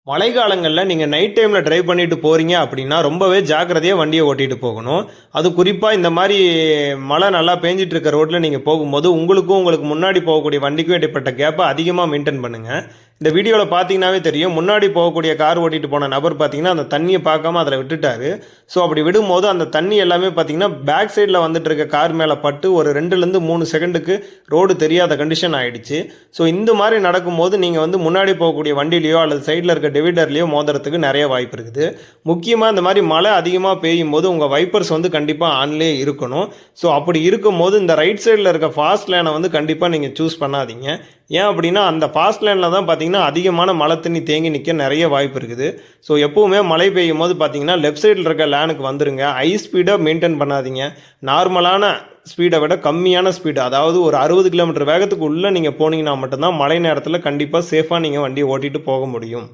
மழை காலங்களில் நீங்கள் நைட் டைமில் ட்ரைவ் பண்ணிட்டு போகிறீங்க அப்படின்னா ரொம்பவே ஜாக்கிரதையாக வண்டியை ஓட்டிகிட்டு போகணும். அது குறிப்பாக இந்த மாதிரி மழை நல்லா பேஞ்சிட்டு இருக்க ரோட்டில் நீங்கள் போகும்போது உங்களுக்கு முன்னாடி போகக்கூடிய வண்டிக்கும் இடைப்பட்ட கேப்பை அதிகமாக மெயின்டைன் பண்ணுங்கள். இந்த வீடியோவில் பார்த்தீங்கன்னாவே தெரியும், முன்னாடி போகக்கூடிய கார் ஓட்டிகிட்டு போன நபர் பார்த்தீங்கன்னா அந்த தண்ணியை பார்க்காம அதில் விட்டுட்டாரு. ஸோ அப்படி விடும்போது அந்த தண்ணி எல்லாமே பார்த்தீங்கன்னா பேக் சைடில் வந்துட்டு இருக்க கார் மேலே பட்டு ஒரு 2லேருந்து 3 செகண்டுக்கு ரோடு தெரியாத கண்டிஷன் ஆகிடுச்சு. ஸோ இந்த மாதிரி நடக்கும்போது நீங்கள் முன்னாடி போகக்கூடிய வண்டியிலையோ அல்லது சைடில் இருக்க டிவைடர்லேயோ மோதுறதுக்கு நிறைய வாய்ப்பு இருக்குது. முக்கியமாக இந்த மாதிரி மழை அதிகமாக பெய்யும் போது உங்கள் வைப்பர்ஸ் கண்டிப்பாக ஆன்லேயே இருக்கணும். ஸோ அப்படி இருக்கும்போது இந்த ரைட் சைடில் இருக்க ஃபாஸ்ட் லேனை கண்டிப்பாக நீங்கள் சூஸ் பண்ணாதீங்க. ஏன் அப்படின்னா அந்த ஃபாஸ்ட் லேனில் தான் பார்த்தீங்கன்னா அதிகமான மழை தண்ணி தேங்கி நிற்க நிறைய வாய்ப்பு இருக்குது. ஸோ எப்போவுமே மழை பெய்யும் போது பார்த்தீங்கன்னா லெஃப்ட் சைடில் இருக்க லேனுக்கு வந்துடுங்க. ஹை ஸ்பீடை மெயின்டைன் பண்ணாதீங்க. நார்மலான ஸ்பீடை விட கம்மியான ஸ்பீடு, அதாவது ஒரு 60 கிலோமீட்டர் வேகத்துக்கு உள்ளே நீங்கள் போனீங்கன்னா மட்டும்தான் மழை நேரத்தில் கண்டிப்பாக சேஃபாக நீங்கள் வண்டியை ஓட்டிகிட்டு போக முடியும்.